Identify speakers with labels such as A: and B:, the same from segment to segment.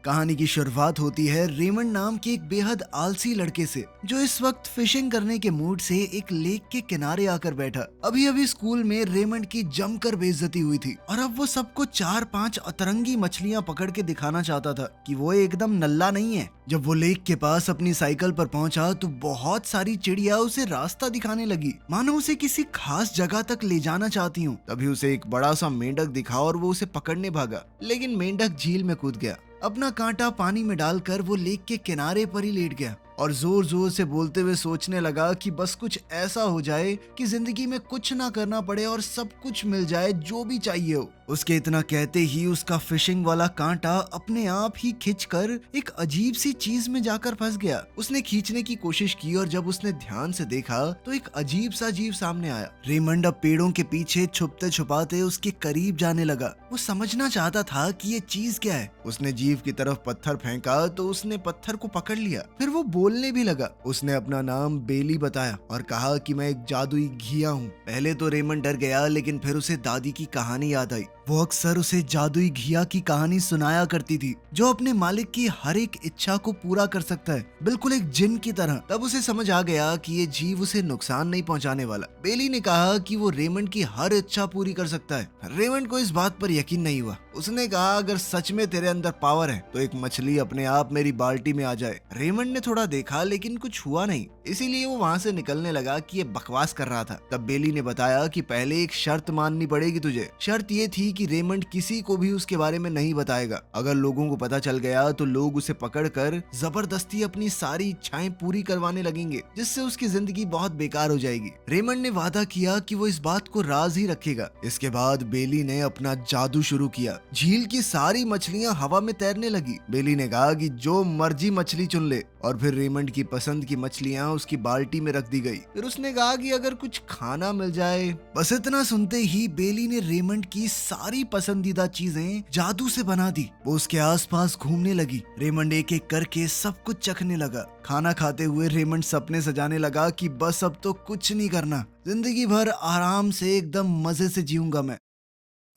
A: कहानी की शुरुआत होती है रेमंड नाम के एक बेहद आलसी लड़के से, जो इस वक्त फिशिंग करने के मूड से एक लेक के किनारे आकर बैठा। अभी अभी स्कूल में रेमंड की जमकर बेइज्जती हुई थी और अब वो सबको 4-5 अतरंगी मछलियां पकड़ के दिखाना चाहता था कि वो एकदम नल्ला नहीं है। जब वो लेक के पास अपनी साइकिल पर पहुंचा तो बहुत सारी चिड़िया उसे रास्ता दिखाने लगी, मानो उसे किसी खास जगह तक ले जाना चाहती हूँ। तभी उसे एक बड़ा सा मेंढक दिखा और वो उसे पकड़ने भागा, लेकिन मेंढक झील में कूद गया। अपना कांटा पानी में डालकर वो लेक के किनारे पर ही लेट गया और जोर जोर से बोलते हुए सोचने लगा कि बस कुछ ऐसा हो जाए कि जिंदगी में कुछ ना करना पड़े और सब कुछ मिल जाए जो भी चाहिए हो। उसके इतना कहते ही उसका फिशिंग वाला कांटा अपने आप ही खिंचकर एक अजीब सी चीज में जाकर फंस गया। उसने खींचने की कोशिश की और जब उसने ध्यान से देखा तो एक अजीब सा जीव सामने आया। रेमंड अब पेड़ों के पीछे छुपते छुपाते उसके करीब जाने लगा। वो समझना चाहता था कि ये चीज क्या है। उसने जीव की तरफ पत्थर फेंका तो उसने पत्थर को पकड़ लिया। फिर वो बोलने भी लगा। उसने अपना नाम बेली बताया और कहा कि मैं एक जादुई घिया हूँ। पहले तो रेमंड डर गया, लेकिन फिर उसे दादी की कहानी याद आई। वो अक्सर उसे जादुई घिया की कहानी सुनाया करती थी, जो अपने मालिक की हर एक इच्छा को पूरा कर सकता है, बिल्कुल एक जिन की तरह। तब उसे समझ आ गया कि ये जीव उसे नुकसान नहीं पहुंचाने वाला। बेली ने कहा कि वो रेमंड की हर इच्छा पूरी कर सकता है। रेमंड को इस बात पर यकीन नहीं हुआ। उसने कहा, अगर सच में तेरे अंदर पावर है तो एक मछली अपने आप मेरी बाल्टी में आ जाए। रेमंड ने थोड़ा देखा, लेकिन कुछ हुआ नहीं, इसीलिए वो वहाँ से निकलने लगा कि ये बकवास कर रहा था। तब बेली ने बताया कि पहले एक शर्त माननी पड़ेगी तुझे। शर्त ये थी कि रेमंड किसी को भी उसके बारे में नहीं बताएगा। अगर लोगों को पता चल गया तो लोग उसे पकड़कर जबरदस्ती अपनी सारी इच्छाएं पूरी करवाने लगेंगे, जिससे उसकी जिंदगी बहुत बेकार हो जाएगी। रेमंड ने वादा किया कि वो इस बात को राज ही रखेगा। इसके बाद बेली ने अपना जादू शुरू किया। झील की सारी मछलियां हवा में तैरने लगी। बेली ने कहा कि जो मर्जी मछली चुन ले, और फिर रेमंड की पसंद की मछलियां उसकी बाल्टी में रख दी गई। फिर उसने कहा कि अगर कुछ खाना मिल जाए। बस इतना सुनते ही बेली ने रेमंड की सारी पसंदीदा चीजें जादू से बना दी। वो उसके आसपास घूमने लगी। रेमंड एक एक करके सब कुछ चखने लगा। खाना खाते हुए रेमंड सपने सजाने लगा कि बस अब तो कुछ नहीं करना, जिंदगी भर आराम से एकदम मजे से जीऊंगा मैं।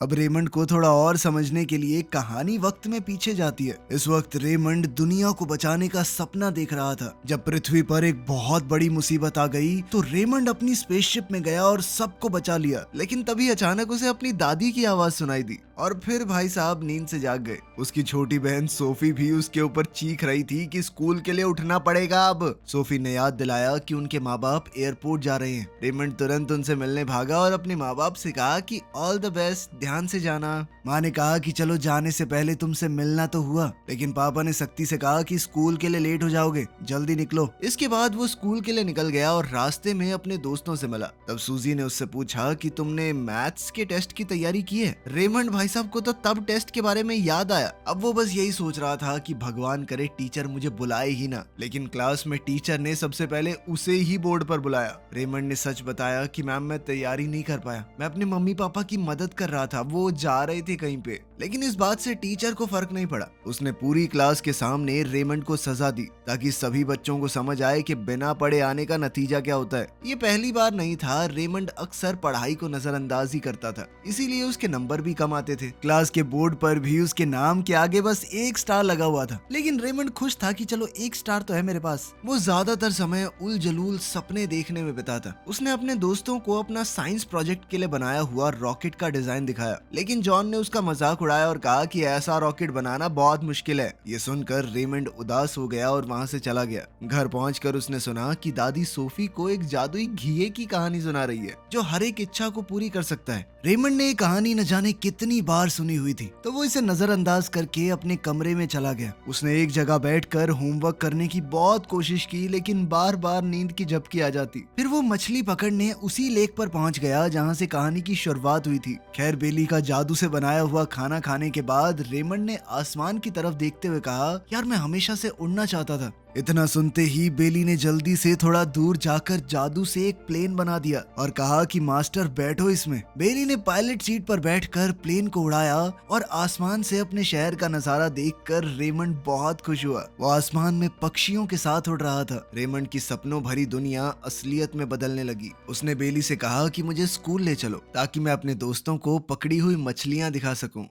A: अब रेमंड को थोड़ा और समझने के लिए कहानी वक्त में पीछे जाती है। इस वक्त रेमंड दुनिया को बचाने का सपना देख रहा था। जब पृथ्वी पर एक बहुत बड़ी मुसीबत आ गई तो रेमंड अपनी स्पेसशिप में गया और सबको बचा लिया। लेकिन तभी अचानक उसे अपनी दादी की आवाज सुनाई दी और फिर भाई साहब नींद से जाग गए। उसकी छोटी बहन सोफी भी उसके ऊपर चीख रही थी कि स्कूल के लिए उठना पड़ेगा अब। सोफी ने याद दिलाया कि उनके माँ बाप एयरपोर्ट जा रहे हैं। रेमंड तुरंत उनसे मिलने भागा और अपने माँ बाप से कहा कि ऑल द बेस्ट, ध्यान से जाना। माँ ने कहा कि चलो जाने से पहले तुमसे मिलना तो हुआ, लेकिन पापा ने सख्ती से कहा कि स्कूल के लिए लेट हो जाओगे, जल्दी निकलो। इसके बाद वो स्कूल के लिए निकल गया और रास्ते में अपने दोस्तों से मिला। तब सूजी ने उससे पूछा कि तुमने मैथ्स के टेस्ट की तैयारी की है। रेमंड भाई साहब को तो तब टेस्ट के बारे में याद आया। अब वो बस यही सोच रहा था कि भगवान करे टीचर मुझे बुलाए ही ना, लेकिन क्लास में टीचर ने सबसे पहले उसे ही बोर्ड पर बुलाया। रेमंड ने सच बताया कि मैम मैं तैयारी नहीं कर पाया, मैं अपने मम्मी पापा की मदद कर रहा था, वो जा रहे थे कहीं पे। लेकिन इस बात से टीचर को फर्क नहीं पड़ा। उसने पूरी क्लास के सामने रेमंड को सजा दी ताकि सभी बच्चों को समझ आए कि बिना पढ़े आने का नतीजा क्या होता है। ये पहली बार नहीं था। रेमंड अक्सर पढ़ाई को नजरअंदाज ही करता था, इसीलिए उसके नंबर भी कम आते थे। क्लास के बोर्ड पर भी उसके नाम के आगे बस एक स्टार लगा हुआ था, लेकिन रेमंड खुश था कि चलो एक स्टार तो है मेरे पास। वो ज्यादातर समय उल जलूल सपने देखने में बिताता। उसने अपने दोस्तों को अपना साइंस प्रोजेक्ट के लिए बनाया हुआ रॉकेट का डिजाइन दिखाया, लेकिन जॉन ने उसका मजाक उड़ाया और कहा कि ऐसा रॉकेट बनाना बहुत मुश्किल है। ये सुनकर रेमंड उदास हो गया और वहाँ से चला गया। घर पहुंचकर उसने सुना कि दादी सोफी को एक जादुई घिये की कहानी सुना रही है, जो हर एक इच्छा को पूरी कर सकता है। रेमंड ने ये कहानी न जाने कितनी बार सुनी हुई थी, तो वो इसे नजरअंदाज करके अपने कमरे में चला गया। उसने एक जगह बैठकर होमवर्क करने की बहुत कोशिश की, लेकिन बार बार नींद की झपकी आ जाती। फिर वो मछली पकड़ने उसी लेक पर पहुंच गया जहाँ से कहानी की शुरुआत हुई थी। खैर बेली का जादू से बनाया हुआ खाना खाने के बाद रेमंड ने आसमान की तरफ देखते हुए कहा, यार मैं हमेशा से उड़ना चाहता था। इतना सुनते ही बेली ने जल्दी से थोड़ा दूर जाकर जादू से एक प्लेन बना दिया और कहा कि मास्टर बैठो इसमें। बेली ने पायलट सीट पर बैठकर प्लेन को उड़ाया और आसमान से अपने शहर का नजारा देखकर रेमंड बहुत खुश हुआ। वो आसमान में पक्षियों के साथ उड़ रहा था। रेमंड की सपनों भरी दुनिया असलियत में बदलने लगी। उसने बेली से कहा कि मुझे स्कूल ले चलो ताकि मैं अपने दोस्तों को पकड़ी हुई मछलियां दिखा सकूं।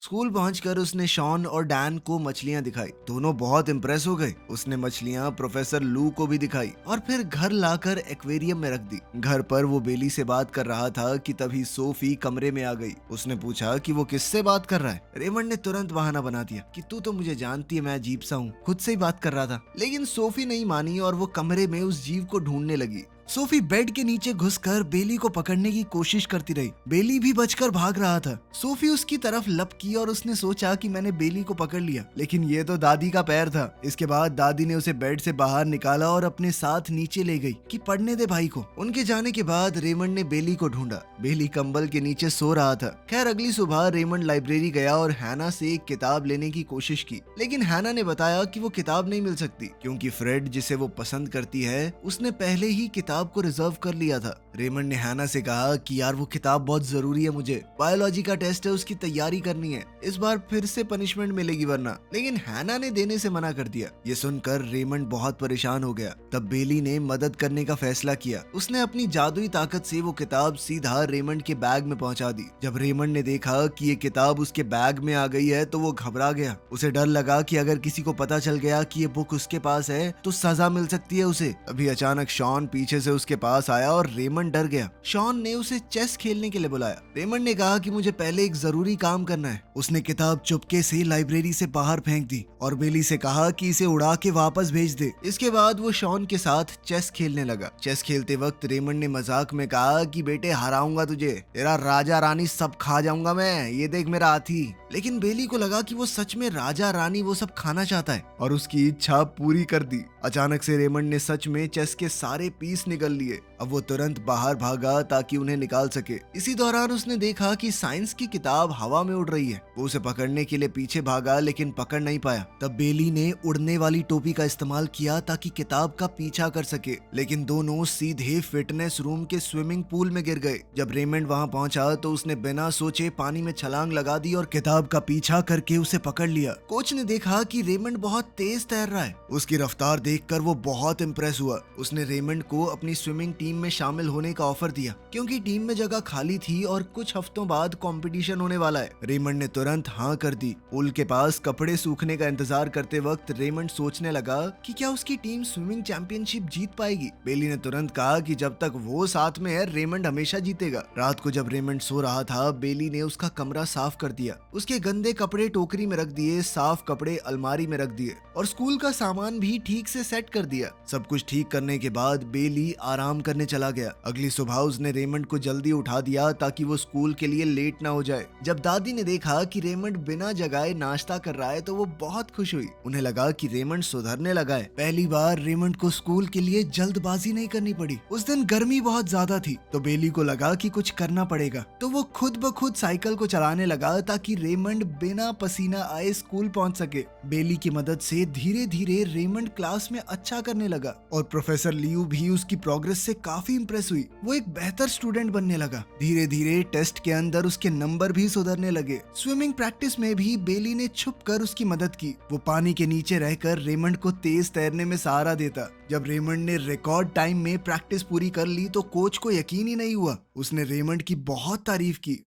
A: स्कूल पहुंचकर उसने शॉन और डैन को मछलियां दिखाई। दोनों बहुत इम्प्रेस हो गए। उसने मछलियां प्रोफेसर लू को भी दिखाई और फिर घर लाकर एक्वेरियम में रख दी। घर पर वो बेली से बात कर रहा था कि तभी सोफी कमरे में आ गई। उसने पूछा कि वो किससे बात कर रहा है। रेमंड ने तुरंत बहाना बना दिया कि तू तो मुझे जानती है, मैं अजीब सा हूँ, खुद से ही बात कर रहा था। लेकिन सोफी नहीं मानी और वो कमरे में उस जीव को ढूंढने लगी। सोफी बेड के नीचे घुसकर बेली को पकड़ने की कोशिश करती रही। बेली भी बचकर भाग रहा था। सोफी उसकी तरफ लपकी और उसने सोचा कि मैंने बेली को पकड़ लिया, लेकिन ये तो दादी का पैर था। इसके बाद दादी ने उसे बेड से बाहर निकाला और अपने साथ नीचे ले गई कि पढ़ने दे भाई को। उनके जाने के बाद रेमंड ने बेली को ढूंढा। बेली कंबल के नीचे सो रहा था। खैर अगली सुबह रेमंड लाइब्रेरी गया और हैना से एक किताब लेने की कोशिश की, लेकिन हैना ने बताया कि वो किताब नहीं मिल सकती क्योंकि फ्रेड जिसे वो पसंद करती है उसने पहले ही किताब को रिजर्व कर लिया था। रेमंड ने हैना से कहा कि यार वो किताब बहुत जरूरी है, मुझे बायोलॉजी का टेस्ट है, उसकी तैयारी करनी है, इस बार फिर से पनिशमेंट मिलेगी वरना। लेकिन हैना ने देने से मना कर दिया। ये सुनकर रेमंड बहुत परेशान हो गया। तब बेली ने मदद करने का फैसला किया। उसने अपनी जादुई ताकत से वो किताब सीधा रेमंड के बैग में पहुंचा दी। जब रेमंड ने देखा कि ये किताब उसके बैग में आ गई है तो वो घबरा गया। उसे डर लगा कि अगर किसी को पता चल गया कि ये बुक उसके पास है तो सजा मिल सकती है उसे। अभी अचानक शॉन पीछे से उसके पास आया और रेमंड डर गया। शॉन ने उसे चेस खेलने के लिए बुलाया। रेमंड ने कहा कि मुझे पहले एक जरूरी काम करना है। उसने किताब चुपके से लाइब्रेरी से बाहर फेंक दी और बेली से कहा कि इसे उड़ा के वापस भेज दे। इसके बाद वो शॉन के साथ चेस खेलने लगा। चेस खेलते वक्त रेमंड ने मजाक में कहा कि बेटे हराऊंगा तुझे, तेरा राजा रानी सब खा जाऊंगा मैं, ये देख मेरा हाथी। लेकिन बेली को लगा कि वो सच में राजा रानी वो सब खाना चाहता है और उसकी इच्छा पूरी कर दी। अचानक से रेमंड ने सच में चेस के सारे पीस निकल लिए। अब वो तुरंत बाहर भागा ताकि उन्हें निकाल सके। इसी दौरान उसने देखा कि साइंस की किताब हवा में उड़ रही है। वो उसे पकड़ने के लिए पीछे भागा लेकिन पकड़ नहीं पाया। तब बेली ने उड़ने वाली टोपी का इस्तेमाल किया ताकि किताब का पीछा कर सके, लेकिन दोनों सीधे फिटनेस रूम के स्विमिंग पूल में गिर गए। जब रेमंड वहां पहुंचा तो उसने बिना सोचे पानी में छलांग लगा दी और किताब का पीछा करके उसे पकड़ लिया। कोच ने देखा कि रेमंड बहुत तेज तैर रहा है। उसकी रफ्तार देखकर वो बहुत इम्प्रेस हुआ। उसने रेमंड को अपनी स्विमिंग टीम में शामिल होने का ऑफर दिया क्योंकि टीम में जगह खाली थी और कुछ हफ्तों बाद कंपटीशन होने वाला है। रेमंड ने तुरंत हाँ कर दी। पूल के पास कपड़े सूखने का इंतजार करते वक्त रेमंड सोचने लगा कि क्या उसकी टीम स्विमिंग चैंपियनशिप जीत पाएगी। बेली ने तुरंत कहा कि जब तक वो साथ में है रेमंड हमेशा जीतेगा। रात को जब रेमंड सो रहा था बेली ने उसका कमरा साफ कर दिया। उसके गंदे कपड़े टोकरी में रख दिए, साफ कपड़े अलमारी में रख दिए और स्कूल का सामान भी ठीक से सेट कर दिया। सब कुछ ठीक करने के बाद बेली आराम करने चला गया। अगली सुबह उसने रेमंड को जल्दी उठा दिया ताकि वो स्कूल के लिए लेट ना हो जाए। जब दादी ने देखा कि रेमंड बिना जगाए नाश्ता कर रहा है तो वो बहुत खुश हुई। उन्हें लगा कि रेमंड सुधरने लगा है। पहली बार रेमंड को स्कूल के लिए जल्दबाजी नहीं करनी पड़ी। उस दिन गर्मी बहुत ज्यादा थी तो बेली को लगा कि कुछ करना पड़ेगा, तो वो खुद ब खुद साइकिल को चलाने लगा ताकि रेमंड बिना पसीना आए स्कूल पहुंच सके। बेली की मदद से धीरे धीरे रेमंड क्लास में अच्छा करने लगा और प्रोफेसर लियू भी उसकी प्रोग्रेस से काफी इंप्रेस हुई। वो एक बेहतर स्टूडेंट बनने लगा। धीरे धीरे टेस्ट के अंदर उसके नंबर भी सुधरने लगे। स्विमिंग प्रैक्टिस में भी बेली ने छुप कर उसकी मदद की। वो पानी के नीचे रहकर रेमंड को तेज तैरने में सहारा देता। जब रेमंड ने रिकॉर्ड टाइम में प्रैक्टिस पूरी कर ली तो कोच को यकीन ही नहीं हुआ। उसने रेमंड की बहुत तारीफ की।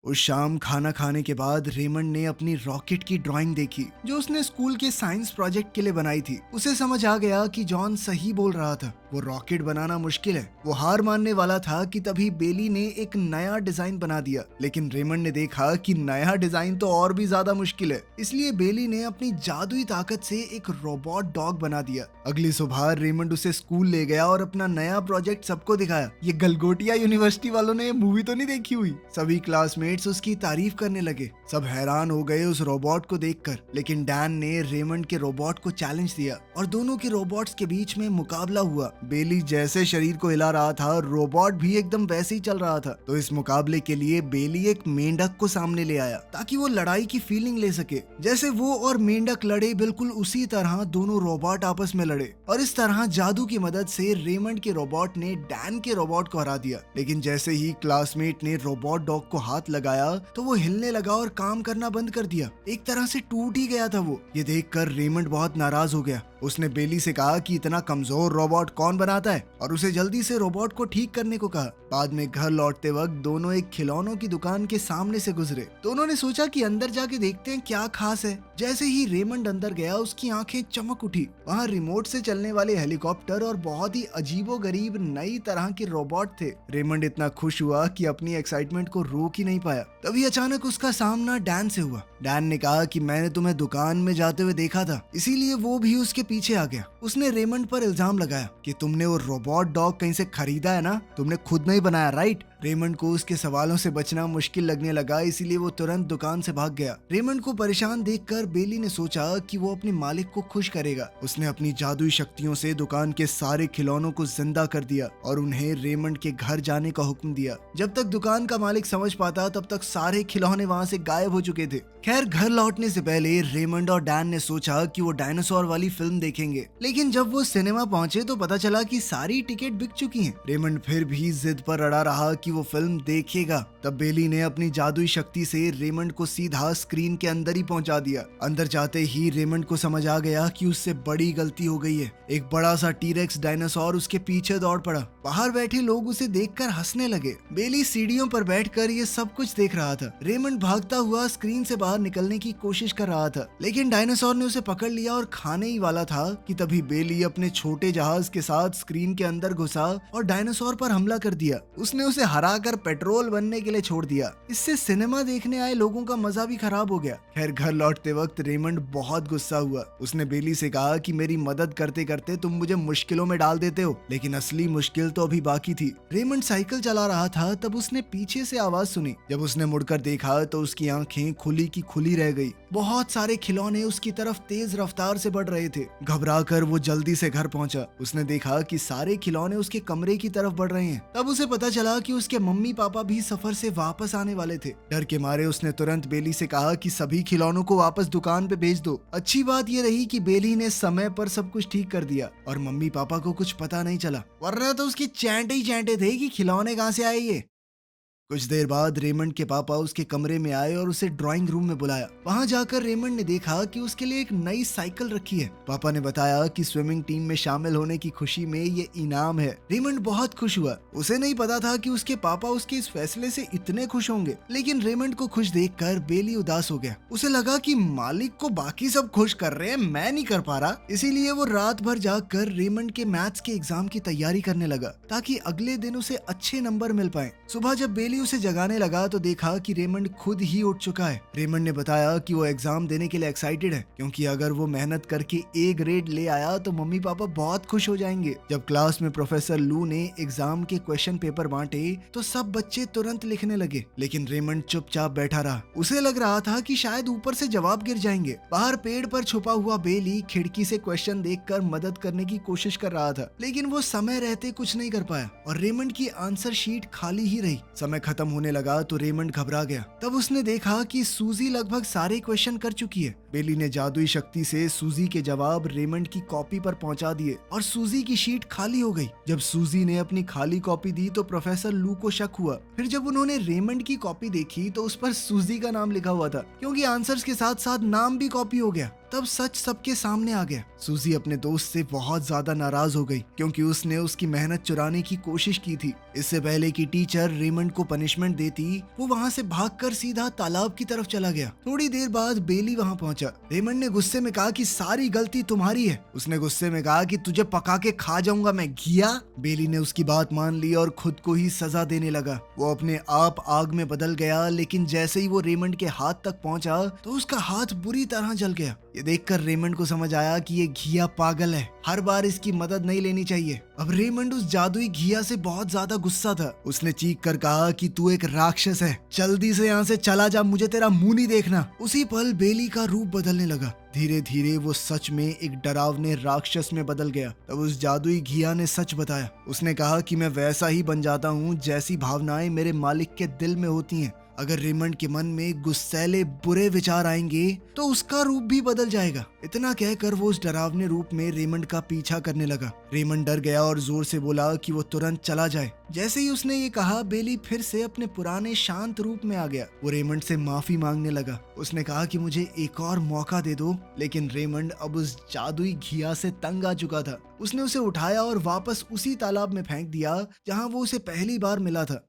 A: उस शाम खाना खाने के बाद रेमंड ने अपनी रॉकेट की ड्राइंग देखी जो उसने स्कूल के साइंस प्रोजेक्ट के लिए बनाई थी। उसे समझ आ गया कि जॉन सही बोल रहा था, वो रॉकेट बनाना मुश्किल है। वो हार मानने वाला था कि तभी बेली ने एक नया डिजाइन बना दिया, लेकिन रेमंड ने देखा कि नया डिजाइन तो और भी ज्यादा मुश्किल है। इसलिए बेली ने अपनी जादुई ताकत से एक रोबोट डॉग बना दिया। अगली सुबह रेमंड उसे स्कूल ले गया और अपना नया प्रोजेक्ट सबको दिखाया। ये गलगोटिया यूनिवर्सिटी वालों ने मूवी तो नहीं देखी हुई। सभी क्लासमेट्स उसकी तारीफ करने लगे। सब हैरान हो गए उस रोबोट को देखकर, लेकिन डैन ने रेमंड के रोबोट को चैलेंज दिया और दोनों के रोबोट्स के बीच में मुकाबला हुआ। बेली जैसे शरीर को हिला रहा था रोबोट भी एकदम वैसे ही चल रहा था। तो इस मुकाबले के लिए बेली एक मेंढक को सामने ले आया ताकि वो लड़ाई की फीलिंग ले सके। जैसे वो और मेंढक लड़े बिल्कुल उसी तरह दोनों रोबोट आपस में लड़े और इस तरह जादू की मदद से रेमंड के रोबोट ने डैन के रोबोट को हरा दिया। लेकिन जैसे ही क्लासमेट ने रोबोट डॉग को हाथ लगाया तो वो हिलने लगा और काम करना बंद कर दिया। एक तरह से टूट ही गया था वो। ये देखकर रेमंड बहुत नाराज हो गया। उसने बेली से कहा कि इतना कमजोर रोबोट कौन बनाता है, और उसे जल्दी से रोबोट को ठीक करने को कहा। बाद में घर लौटते वक्त दोनों एक खिलौनों की दुकान के सामने से गुजरे। दोनों ने सोचा कि अंदर जाके देखते हैं क्या खास है। जैसे ही रेमंड अंदर गया उसकी आंखें चमक उठी। वहाँ रिमोट से चलने वाले हेलीकॉप्टर और बहुत ही अजीबोगरीब नई तरह के रोबोट थे। रेमंड इतना खुश हुआ कि अपनी एक्साइटमेंट को रोक ही नहीं पाया। तभी अचानक उसका सामना डैन से हुआ। डैन ने कहा कि मैंने तुम्हें दुकान में जाते हुए देखा था, इसीलिए वो भी उसके पीछे आ गया। उसने रेमंड पर इल्जाम लगाया कि तुमने वो रोबोट डॉग कहीं से खरीदा है ना, तुमने खुद नहीं बनाया, राइट? रेमंड को उसके सवालों से बचना मुश्किल लगने लगा, इसीलिए वो तुरंत दुकान से भाग गया। रेमंड को परेशान देखकर बेली ने सोचा कि वो अपने मालिक को खुश करेगा। उसने अपनी जादुई शक्तियों से दुकान के सारे खिलौनों को जिंदा कर दिया और उन्हें रेमंड के घर जाने का हुक्म दिया। जब तक दुकान का मालिक समझ पाता तब तक सारे खिलौने वहाँ से गायब हो चुके थे। खैर, घर लौटने से पहले रेमंड और डैन ने सोचा कि वो डायनासोर वाली फिल्म देखेंगे, लेकिन जब वो सिनेमा पहुंचे तो पता चला कि सारी टिकट बिक चुकी हैं। रेमंड फिर भी जिद पर अड़ा रहा कि वो फिल्म देखेगा। तब बेली ने अपनी जादुई शक्ति से रेमंड को सीधा स्क्रीन के अंदर ही पहुंचा दिया। अंदर जाते ही रेमंड को समझ आ गया कि उससे बड़ी गलती हो गई है। एक बड़ा सा टीरेक्स डायनासोर उसके पीछे दौड़ पड़ा। बाहर बैठे लोग उसे देखकर हंसने लगे। बेली सीढ़ियों पर बैठकर ये सब कुछ देख रहा था। रेमंड भागता हुआ स्क्रीन से बाहर निकलने की कोशिश कर रहा था, लेकिन डायनासोर ने उसे पकड़ लिया और खाने ही वाला था कि तभी बेली अपने छोटे जहाज के साथ स्क्रीन के अंदर घुसा और डायनासोर पर हमला कर दिया। उसने उसे हराकर पेट्रोल बनने के लिए छोड़ दिया। इससे सिनेमा देखने आए लोगों का मजा भी खराब हो गया। खैर, घर लौटते वक्त रेमंड बहुत गुस्सा हुआ। उसने बेली से कहा कि मेरी मदद करते करते तुम मुझे मुश्किलों में डाल देते हो, लेकिन असली मुश्किल तो अभी बाकी थी। रेमंड साइकिल चला रहा था, तब उसने पीछे से आवाज सुनी। जब उसने मुड़कर देखा तो उसकी आंखें खुली की खुली रह गई। बहुत सारे खिलौने उसकी तरफ तेज रफ्तार से बढ़ रहे थे। घबराकर वो जल्दी से घर पहुंचा। उसने देखा कि सारे खिलौने उसके कमरे की तरफ बढ़ रहे हैं। तब उसे पता चला कि उसके मम्मी पापा भी सफर से वापस आने वाले थे। डर के मारे उसने तुरंत बेली से कहा कि सभी खिलौनों को वापस दुकान पे भेज दो। अच्छी बात ये रही कि बेली ने समय पर सब कुछ ठीक कर दिया और मम्मी पापा को कुछ पता नहीं चला, वरना तो उसके चैंटे ही चैंटे थे कि खिलौने कहाँ से आए ये। कुछ देर बाद रेमंड के पापा उसके कमरे में आए और उसे ड्राइंग रूम में बुलाया। वहां जाकर रेमंड ने देखा कि उसके लिए एक नई साइकिल रखी है। पापा ने बताया कि स्विमिंग टीम में शामिल होने की खुशी में ये इनाम है। रेमंड बहुत खुश हुआ। उसे नहीं पता था कि उसके पापा उसके इस फैसले से इतने खुश होंगे, लेकिन रेमंड को खुश देखकर बेली उदास हो गया। उसे लगा कि मालिक को बाकी सब खुश कर रहे हैं, मैं नहीं कर पा रहा। इसीलिए वो रात भर जागकर रेमंड के मैथ्स के एग्जाम की तैयारी करने लगा, ताकि अगले दिन उसे अच्छे नंबर मिल पाए। सुबह जब बेली उसे जगाने लगा तो देखा कि रेमंड खुद ही उठ चुका है। रेमंड ने बताया कि वो एग्जाम देने के लिए एक्साइटेड है, क्योंकि अगर वो मेहनत करके ए ग्रेड ले आया तो मम्मी पापा बहुत खुश हो जाएंगे। जब क्लास में प्रोफेसर लू ने एग्जाम के क्वेश्चन पेपर बांटे तो सब बच्चे तुरंत लिखने लगे, लेकिन रेमंड चुपचाप बैठा रहा। उसे लग रहा था कि शायद ऊपर से जवाब गिर जाएंगे। बाहर पेड़ पर छुपा हुआ बेली खिड़की से क्वेश्चन देखकर मदद करने की कोशिश कर रहा था, लेकिन वो समय रहते कुछ नहीं कर पाया और रेमंड की आंसर शीट खाली ही रही। समय खत्म होने लगा तो रेमंड घबरा गया। तब उसने देखा कि सूजी लगभग सारे क्वेश्चन कर चुकी है। बेली ने जादुई शक्ति से सूजी के जवाब रेमंड की कॉपी पर पहुंचा दिए और सूजी की शीट खाली हो गई। जब सूजी ने अपनी खाली कॉपी दी तो प्रोफेसर लू को शक हुआ। फिर जब उन्होंने रेमंड की कॉपी देखी तो उस पर सूजी का नाम लिखा हुआ था, क्योंकि आंसर्स के साथ साथ नाम भी कॉपी हो गया। तब सच सबके सामने आ गया। सूजी अपने दोस्त से बहुत ज्यादा नाराज हो गई, क्योंकि उसने उसकी मेहनत चुराने की कोशिश की थी। इससे पहले कि टीचर रेमंड को पनिशमेंट देती, वो वहाँ से भागकर सीधा तालाब की तरफ चला गया। थोड़ी देर बाद बेली वहाँ पहुंचा। रेमंड ने गुस्से में कहा कि सारी गलती तुम्हारी है। उसने गुस्से में कहा कि तुझे पका के खा जाऊंगा मैं, घिया। बेली ने उसकी बात मान ली और खुद को ही सजा देने लगा। वो अपने आप आग में बदल गया, लेकिन जैसे ही वो रेमंड के हाथ तक पहुंचा तो उसका हाथ बुरी तरह जल गया। ये देखकर रेमंड को समझ आया कि ये घिया पागल है, हर बार इसकी मदद नहीं लेनी चाहिए। अब रेमंड उस जादुई घिया से बहुत ज्यादा गुस्सा था। उसने चीख कर कहा कि तू एक राक्षस है, जल्दी से यहाँ से चला जा, मुझे तेरा मुंह नहीं देखना। उसी पल बेली का रूप बदलने लगा। धीरे धीरे वो सच में एक डरावने राक्षस में बदल गया। तब उस जादुई घिया ने सच बताया। उसने कहा कि मैं वैसा ही बन जाता हूँ जैसी भावनाएं मेरे मालिक के दिल में होती हैं। अगर रेमंड के मन में गुस्सैले बुरे विचार आएंगे तो उसका रूप भी बदल जाएगा। इतना कहकर वो उस डरावने रूप में रेमंड का पीछा करने लगा। रेमंड डर गया और जोर से बोला कि वो तुरंत चला जाए। जैसे ही उसने ये कहा, बेली फिर से अपने पुराने शांत रूप में आ गया। वो रेमंड से माफी मांगने लगा। उसने कहा कि मुझे एक और मौका दे दो, लेकिन रेमंड अब उस जादुई घिया से तंग आ चुका था। उसने उसे उठाया और वापस उसी तालाब में फेंक दिया जहां वो उसे पहली बार मिला था।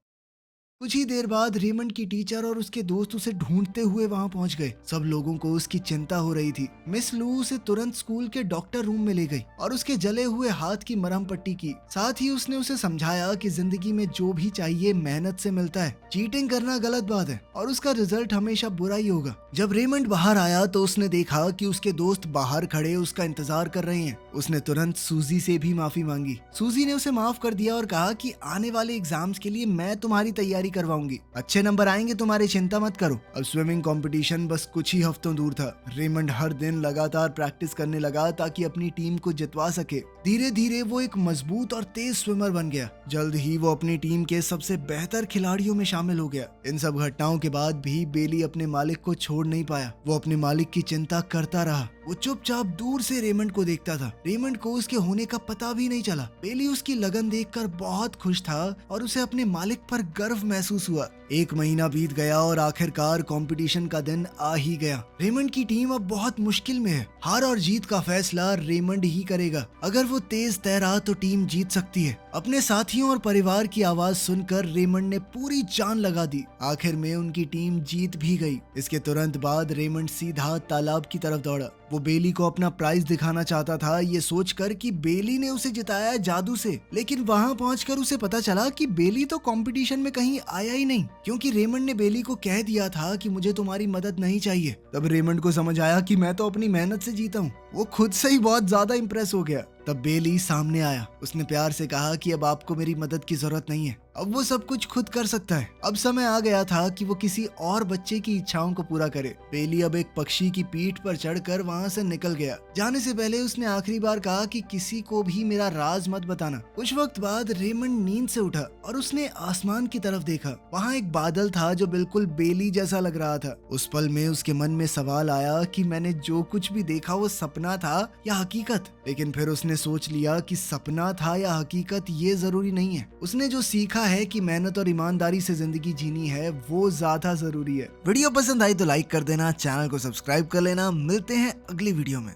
A: कुछ ही देर बाद रेमंड की टीचर और उसके दोस्त उसे ढूंढते हुए वहां पहुंच गए। सब लोगों को उसकी चिंता हो रही थी। मिस लू उसे तुरंत स्कूल के डॉक्टर रूम में ले गई और उसके जले हुए हाथ की मरहम पट्टी की। साथ ही उसने उसे समझाया कि जिंदगी में जो भी चाहिए मेहनत से मिलता है। चीटिंग करना गलत बात है और उसका रिजल्ट हमेशा बुरा ही होगा। जब रेमंड बाहर आया तो उसने देखा कि उसके दोस्त बाहर खड़े उसका इंतजार कर रहे हैं। उसने तुरंत सूजी से भी माफी मांगी। सूजी ने उसे माफ कर दिया और कहा कि आने वाले एग्जाम्स के लिए मैं तुम्हारी तैयारी करवाऊंगी। अच्छे नंबर आएंगे तुम्हारी, चिंता मत करो। अब स्विमिंग कंपटीशन बस कुछ ही हफ्तों दूर था। रेमंड हर दिन लगातार प्रैक्टिस करने लगा ताकि अपनी टीम को जितवा सके। धीरे धीरे वो एक मजबूत और तेज स्विमर बन गया। जल्द ही वो अपनी टीम के सबसे बेहतर खिलाड़ियों में शामिल हो गया। इन सब घटनाओं के बाद भी बेली अपने मालिक को छोड़ नहीं पाया। वो अपने मालिक की चिंता करता रहा। वो चुपचाप दूर से रेमंड को देखता था। रेमंड को उसके होने का पता भी नहीं चला। बेली उसकी लगन देखकर बहुत खुश था और उसे अपने मालिक पर गर्व महसूस हुआ। एक महीना बीत गया और आखिरकार कंपटीशन का दिन आ ही गया। रेमंड की टीम अब बहुत मुश्किल में है। हार और जीत का फैसला रेमंड ही करेगा। अगर वो तेज तैरा तो टीम जीत सकती है। अपने साथियों और परिवार की आवाज सुनकर रेमंड ने पूरी जान लगा दी। आखिर में उनकी टीम जीत भी गई। इसके तुरंत बाद रेमंड सीधा तालाब की तरफ दौड़ा। वो बेली को अपना प्राइज दिखाना चाहता था, ये सोचकर कि बेली ने उसे जिताया जादू से। लेकिन वहां पहुंचकर उसे पता चला कि बेली तो कंपटीशन में कहीं आया ही नहीं, क्योंकि रेमंड ने बेली को कह दिया था कि मुझे तुम्हारी मदद नहीं चाहिए। तब रेमंड को समझ आया कि मैं तो अपनी मेहनत से जीता हूँ। वो खुद से ही बहुत ज्यादा इंप्रेस हो गया। तब बेली सामने आया। उसने प्यार से कहा कि अब आपको मेरी मदद की जरूरत नहीं है। अब वो सब कुछ खुद कर सकता है। अब समय आ गया था कि वो किसी और बच्चे की इच्छाओं को पूरा करे। बेली अब एक पक्षी की पीठ पर चढ़कर वहां से निकल गया। जाने से पहले उसने आखिरी बार कहा कि किसी को भी मेरा राज मत बताना। कुछ वक्त बाद रेमंड नींद से उठा और उसने आसमान की तरफ देखा। वहाँ एक बादल था जो बिल्कुल बेली जैसा लग रहा था। उस पल में उसके मन में सवाल आया कि मैंने जो कुछ भी देखा वो सपना था या हकीकत। लेकिन फिर उसने सोच लिया कि सपना था या हकीकत ये जरूरी नहीं है। उसने जो सीखा है कि मेहनत और ईमानदारी से जिंदगी जीनी है वो ज्यादा जरूरी है। वीडियो पसंद आई तो लाइक कर देना, चैनल को सब्सक्राइब कर लेना। मिलते हैं अगली वीडियो में।